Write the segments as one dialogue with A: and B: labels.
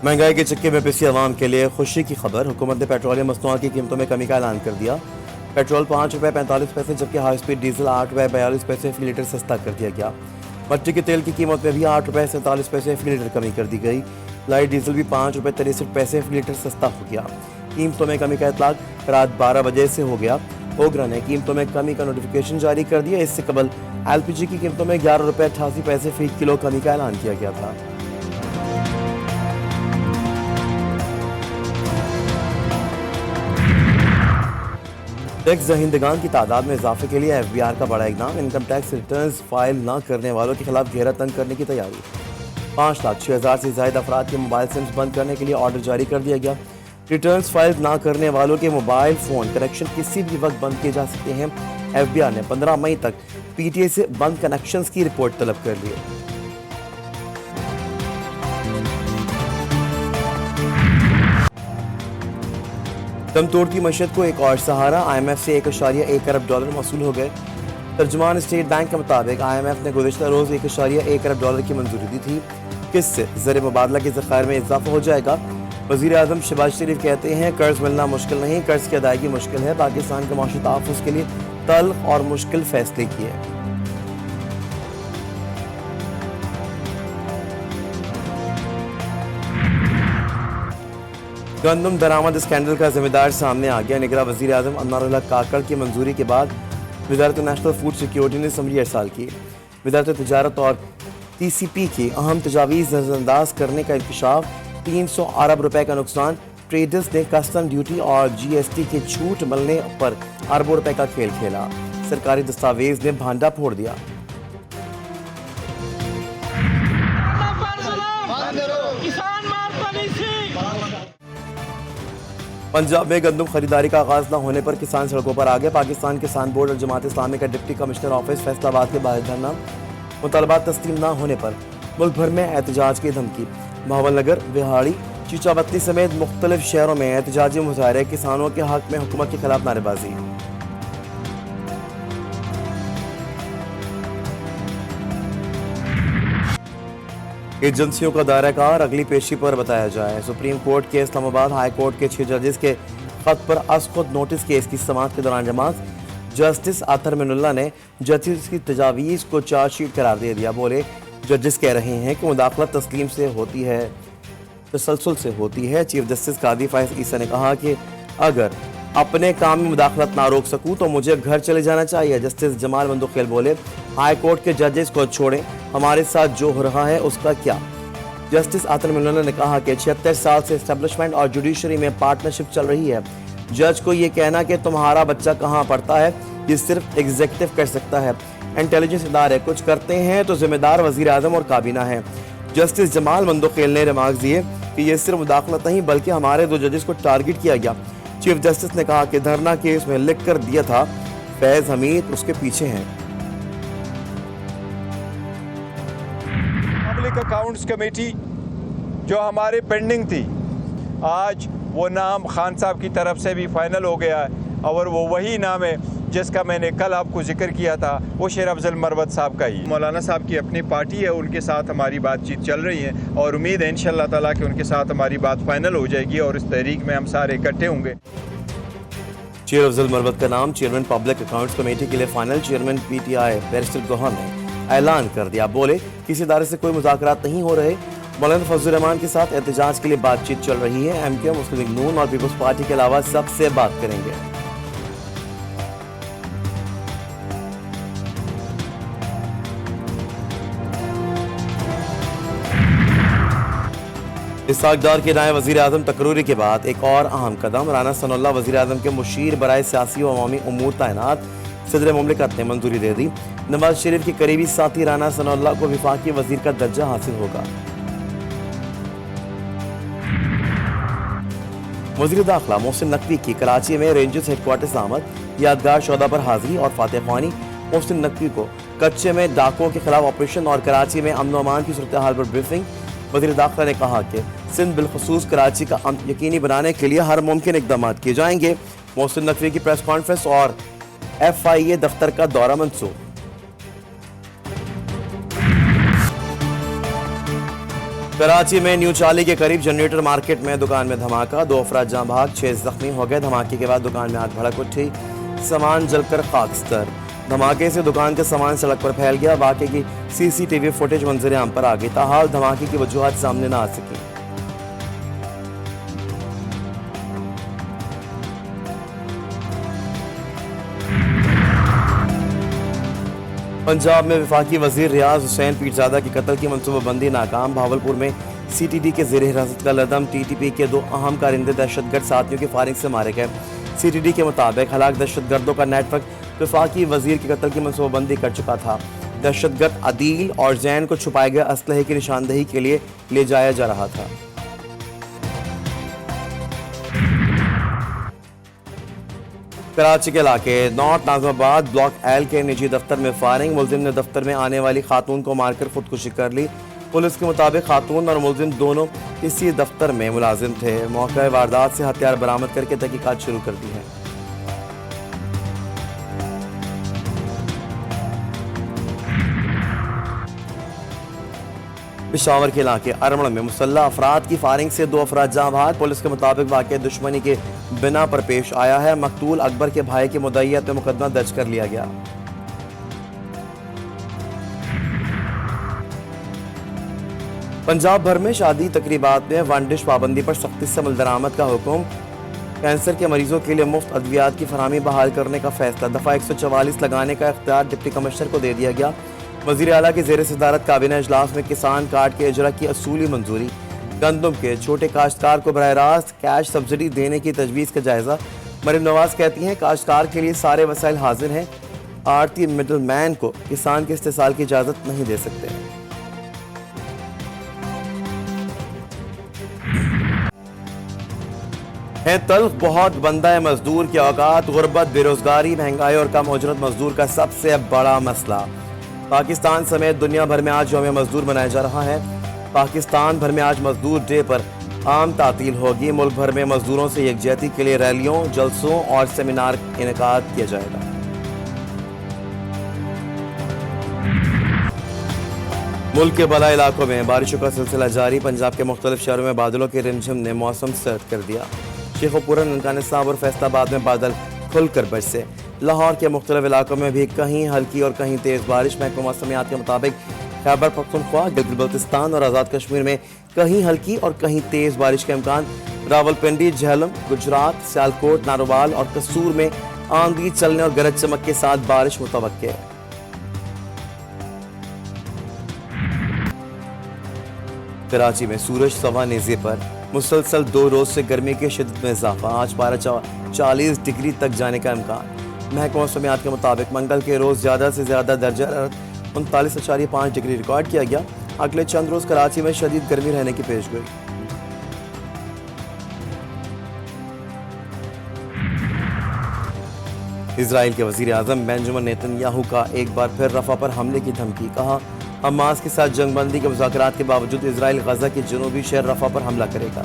A: महंगाई के चक्के में पिसी आवाम के लिए खुशी की खबर। हुकूमत ने पेट्रोलियम मसनूआत की कीमतों में कमी का ऐलान कर दिया। पेट्रोल ₹5.45 जबकि हाई स्पीड डीजल ₹8.42 फी लीटर सस्ता कर दिया गया। मट्टी के तेल की कीमत में भी ₹8.47 फी लीटर कमी कर दी गई। लाइट डीजल भी ₹5.63 फी लीटर सस्ता हो गया। कीमतों में कमी का इतलाक रात 12 बजे से हो गया। ओगरा ने कीमतों में कमी का नोटिफिकेशन जारी कर दिया। इससे कबल LPG की कीमतों में ₹11.88 फी किलो कमी का ऐलान किया गया था। टैक्स दहिंदगान की तादाद में इजाफे के लिए FBR का बड़ा इकदाम। इनकम टैक्स रिटर्न्स फाइल न करने वालों के खिलाफ घेरा तंग करने की तैयारी। 5,06,000 से ज्यादा अफराद के मोबाइल सिम्स बंद करने के लिए ऑर्डर जारी कर दिया गया। रिटर्न्स फाइल न करने वालों के मोबाइल फोन कनेक्शन किसी भी वक्त बंद किए जा सकते हैं। FBR ने 15 मई तक PTA से बंद कनेक्शंस की रिपोर्ट तलब कर ली। दम तोड़ती मशहद को एक और सहारा। IMF से $1.1 अरब मौसूल हो गए। तर्जुमान स्टेट बैंक के मुताबिक IMF ने गुज़िश्ता रोज $1.1 अरब की मंजूरी दी थी, जिससे ज़र मुबादला के ज़खायर में इजाफा हो जाएगा। वज़ीर आज़म शहबाज शरीफ कहते हैं कर्ज मिलना मुश्किल नहीं, कर्ज की अदायगी मुश्किल है। पाकिस्तान के माशी तहफ़्फ़ुज़ के लिए तल्ख़ और मुश्किल फैसले किए। गंदम दरामद स्कैंडल का जिम्मेदार सामने आ गया। निगरान वज़ीर आज़म अनवारुल हक काकड़ की मंजूरी के बाद वज़ारत नेशनल फूड सिक्योरिटी ने असम्बली अरसाल की। वज़ारत तिजारत और TCP की अहम तजावीज़ नज़रअंदाज करने का इंकशाफ। 300 अरब रुपए का नुकसान। ट्रेडर्स ने कस्टम ड्यूटी और GST के छूट मिलने पर अरबों रुपए का खेल खेला। सरकारी दस्तावेज ने भांडा फोड़ दिया। पंजाब में गंदम खरीदारी का आगाज न होने पर किसान सड़कों पर आ गए। पाकिस्तान किसान बोर्ड और जमात इस्लामी का डिप्टी कमिश्नर ऑफिस फैसलाबाद के बाहर धरना। मुतालबात तस्लीम न होने पर मुल्क भर में एहतजाज की धमकी। बहावलनगर, बिहाड़ी, चीचावतनी समेत मुख्तलिफ शहरों में एहतजाजी मुजाहरे। किसानों के हक में हुकूमत के खिलाफ नारेबाजी। एजेंसियों का दायरा-कार अगली पेशी पर बताया जाए। सुप्रीम कोर्ट के इस्लामाबाद हाई कोर्ट के 6 जजेस के खत पर खुद नोटिस केस की समाअत के दौरान जमात। जस्टिस आतर मिनुल्लाह ने जजेस की तजावीज़ को चार्जशीट करार दे दिया। बोले जजेस कह रहे हैं कि मुदाखलत तस्लीम से होती है, तसलसल से होती है। चीफ जस्टिस कादी फाइज ईसा ने कहा कि अगर अपने काम में मुदाखलत ना रोक सकूं तो मुझे घर चले जाना चाहिए। जस्टिस जमाल मंदुखेल बोले हाई कोर्ट के जजेस को छोड़ें, हमारे साथ जो हो रहा है उसका क्या। जस्टिस आतर मिनुल्लाह ने कहा कि 76 साल से एस्टेब्लिशमेंट और जुडिशरी में पार्टनरशिप चल रही है। जज को ये कहना कि तुम्हारा बच्चा कहाँ पढ़ता है, ये सिर्फ एग्जीक्यूटिव कर सकता है। इंटेलिजेंस इदारे कुछ करते हैं तो जिम्मेदार वजीर आजम और काबीना है। जस्टिस जमाल मंदुखेल ने रिमार्क दिए कि ये सिर्फ मुदाखलत नहीं बल्कि हमारे 2 जजेस को टारगेट किया गया। चीफ जस्टिस ने कहा कि धरना केस में लिख कर दिया था, फैज हमीद उसके पीछे हैं।
B: पब्लिक अकाउंट्स कमेटी जो हमारे पेंडिंग थी, आज वो नाम खान साहब की तरफ से भी फाइनल हो गया है और वो वही नाम है जिसका मैंने कल आपको जिक्र किया था, वो शेर अफजल मरवत साहब का ही। मौलाना साहब की अपनी पार्टी है, उनके साथ हमारी बातचीत चल रही है और उम्मीद है इंशाअल्लाह ताला कि उनके साथ हमारी बात फाइनल हो जाएगी और इस तहरीक में हम सारे इकट्ठे होंगे।
A: शेर अफजल मरवत का नाम चेयरमैन पब्लिक अकाउंट्स कमेटी के लिए फाइनल। चेयरमैन PTI बैरिस्टर गोहा ने ऐलान कर दिया। बोले किसी इदारे से कोई मुज़ाकरात नहीं हो रहे। मौलाना फजल रहमान के साथ एहतजाज के लिए बातचीत चल रही है। MK, मुस्लिम लीग नून और पीपल्स पार्टी के अलावा सबसे बात करेंगे। इस्हाक़ के नायब वज़ीर आज़म तकरूरी के बाद एक और अहम कदम। राना सनाउल्लाह वज़ीर आज़म के मुशीर बराए सियासी व अवामी उमूर तैनात। सदर मुमलिकत ने मंजूरी दे दी। नवाज शरीफ के करीबी साथी राना सनाउल्लाह को विफाकी वज़ीर का दर्जा हासिल होगा। वज़ीर दाखिला मोहसिन नकवी की कराची में रेंजर्स हेडक्वार्टर्स आमद। यादगार शोधा पर हाजिरी और फातह ख्वानी। मोहसिन नकवी को कच्चे में डाकुओं के खिलाफ ऑपरेशन और कराची में अमन अमान की सूरत हाल पर ब्रीफिंग। वज़ीर दाखिला ने कहा कि सिंध बिलखुसूस कराची का अमन यकीनी बनाने के लिए हर मुमकिन इक़दाम किए जाएंगे। मोहसिन नकवी की प्रेस कॉन्फ्रेंस और FIA दफ्तर का दौरा मंसूख। कराची में न्यू चाली के करीब जनरेटर मार्केट में दुकान में धमाका, 2 अफराद जहां भाग, 6 जख्मी हो गए। धमाके के बाद दुकान में आग भड़क उठी, सामान जलकर खाकस्तर। धमाके से दुकान का सामान सड़क पर फैल गया। वाकये की सीसीटीवी फुटेज मंजर आम पर आ गई। ताहाल धमाके की वजूहात सामने न आ सकी। पंजाब में वफाकी वजीर रियाज हुसैन पीरजादा की कत्ल की मनसूबाबंदी नाकाम। भावलपुर में सीटीडी के जेर हिरासत का लदम टीटीपी के 2 अहम कारिंदे दहशतगर्द साथियों की फायरिंग से मारे गए। सीटीडी के मुताबिक हलाक दहशतगर्दों का नेटवर्क वफाकी वजीर की कत्ल की मनसूबाबंदी कर चुका था। दहशतगर्द अदील और जैन को छुपाए गए असलहे की निशानदही के लिए ले जाया जा रहा था। कराची के इलाके नॉर्थ नाजमाबाद ब्लॉक एल के निजी दफ्तर में फायरिंग। मुलजिम ने दफ्तर में आने वाली खातून को मारकर खुदकुशी कर ली। पुलिस के मुताबिक खातून और मुलजिम दोनों इसी दफ्तर में मुलाजिम थे। मौके वारदात से हथियार बरामद करके तहकीकात शुरू कर दी है। पेशावर के इलाके अरमड़ में मुसल्लह अफराद की फायरिंग से 2 अफराद जहां भाग। पुलिस के मुताबिक वाकया दुश्मनी के बिना पर पेश आया है। मकतूल अकबर के भाई की मुद्दईयत में मुकदमा दर्ज कर लिया गया। पंजाब भर में शादी तकरीबात में वन डिश पाबंदी पर सख्ती से अमल दरामद का हुक्म। कैंसर के मरीजों के लिए मुफ्त अद्वियात की फराहमी बहाल करने का फैसला। दफा 144 लगाने का इख्तियार डिप्टी कमिश्नर को दे दिया गया। वज़ीर आला की ज़ेर सदारत काबीना इजलास में किसान कार्ड के इजरा की असूली मंजूरी। गंदम के छोटे काश्तकार को बराह रास्त कैश सब्सिडी देने की तजवीज़ का जायजा। मरीम नवाज कहती हैं काश्तकार के लिए सारे वसाइल हाजिर हैं। आड़ती मिडल मैन को किसान के इस्तेसाल की इजाज़त नहीं दे सकते। है तल्ख बहुत बंदा है मजदूर की औकात। गुर्बत, बेरोजगारी, महंगाई और कम उजरत मजदूर का सबसे बड़ा मसला। पाकिस्तान समेत दुनिया भर में आज यौम मजदूर मनाया जा रहा है। पाकिस्तान भर में आज मजदूर डे पर आम तातील होगी। मुल्क भर में मजदूरों से यकजहती के लिए रैलियों, जलसों और सेमिनार इनेकाद किया जाएगा। मुल्क के बड़ा इलाकों में बारिशों का सिलसिला जारी। पंजाब के मुख्तलिफ शहरों में बादलों की रिमझिम ने मौसम सर्द कर दिया। शेखोपुरा, ननकाना साहब और फैसलाबाद में बादल खुलकर बरसे। लाहौर के मुख्तलिफ इलाकों में भी कहीं हल्की और कहीं तेज बारिश। महकमा मौसमियात के मुताबिक खैबर पख्तूनख्वा, गिलगित बल्तिस्तान और आज़ाद कश्मीर में कहीं हल्की और कहीं तेज बारिश का इम्कान। रावलपिंडी, झेलम, गुजरात, सियालकोट, नारोवाल और कसूर में आंधी चलने और गरज चमक के साथ बारिश मुतवक्के है। कराची में सूरज सवा नेज़े पर मुसलसल 2 रोज से गर्मी की शिद्दत में इजाफा। आज पारा 40 डिग्री तक जाने का इम्कान। महकमा मौसमियात के मुताबिक मंगल के रोज ज़्यादा से ज़्यादा दर्जा 39.5 डिग्री रिकॉर्ड किया गया। अगले चंद रोज कराची में शदीद गर्मी रहने की पेशगोई। इजराइल के वजीर आजम बेंजामिन नेतन्याहू का एक बार फिर रफा पर हमले की धमकी। कहा हमास के साथ जंगबंदी के मुज़ाकरात के बावजूद इजराइल गजा के जनूबी शहर रफा पर हमला करेगा।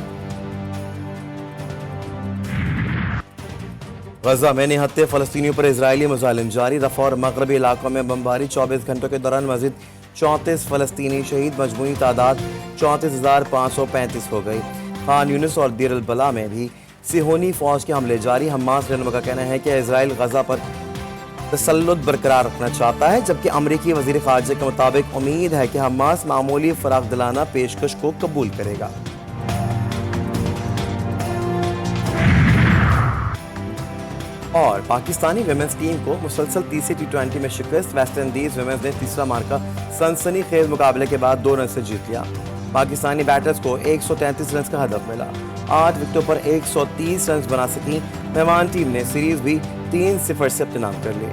A: गजा में निहत्ते फ़लस्तीनियों पर इजरायली मुजालिम जारी। रफा और मगरबी इलाकों में बमबारी। 24 घंटों के दौरान मजीद 34 फ़लस्तीनी शहीद। मजमूई तादाद 34,535 हो गई। खान यूनिस और दीर अल बला में भी सिहोनी फौज के हमले जारी। हमास रहनुमा का कहना है कि इजराइल गजा पर तसल्लुत बरकरार रखना चाहता है, जबकि अमरीकी वजीर खारजा के मुताबिक उम्मीद है कि हमास मामूली फराग दिलाना पेशकश को कबूल करेगा। और पाकिस्तानी विमेंस टीम को मुसलसल तीसरी T20 में शिकस्त। वेस्ट इंडीज विमेंस ने तीसरा मार्का सनसनीखेज मुकाबले के बाद 2 रन से जीत लिया। पाकिस्तानी बैटर्स को 133 रन का हदफ मिला। 8 विकेटों पर 130 रन बना सकी। मेहमान टीम ने सीरीज भी 3-0 से अपने नाम कर ली।